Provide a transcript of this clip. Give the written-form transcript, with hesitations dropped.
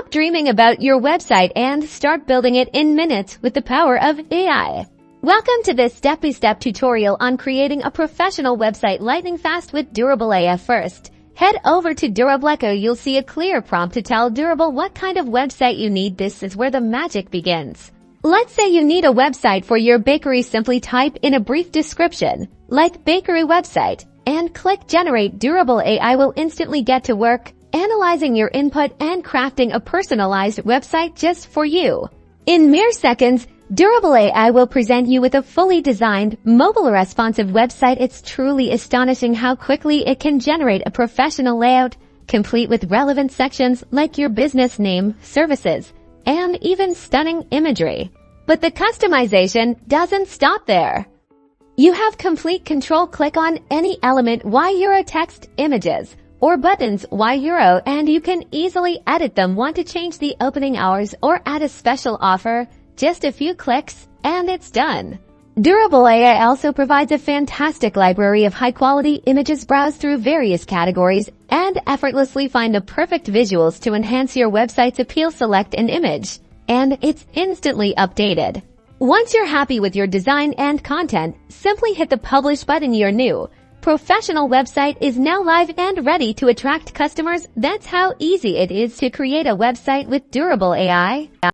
Stop dreaming about your website and start building it in minutes with the power of AI. Welcome to this step-by-step tutorial on creating a professional website lightning fast with Durable AI. First, head over to Durable. You'll see a clear prompt to tell Durable what kind of website you need. This is where the magic begins. Let's say you need a website for your bakery. Simply type in a brief description, like bakery website, and click Generate. Durable AI will instantly get to work, analyzing your input and crafting a personalized website just for you. In mere seconds, Durable AI will present you with a fully designed, mobile responsive website. It's truly astonishing how quickly it can generate a professional layout, complete with relevant sections like your business name, services, and even stunning imagery. But the customization doesn't stop there. You have complete control. Click on any element, €, text, images, or buttons, €, and you can easily edit them. Want to change the opening hours or add a special offer? Just a few clicks, and it's done. Durable AI also provides a fantastic library of high-quality images. Browse through various categories and effortlessly find the perfect visuals to enhance your website's appeal. Select an image, and it's instantly updated. Once you're happy with your design and content, simply hit the Publish button. Your new professional website is now live and ready to attract customers. That's how easy it is to create a website with Durable AI.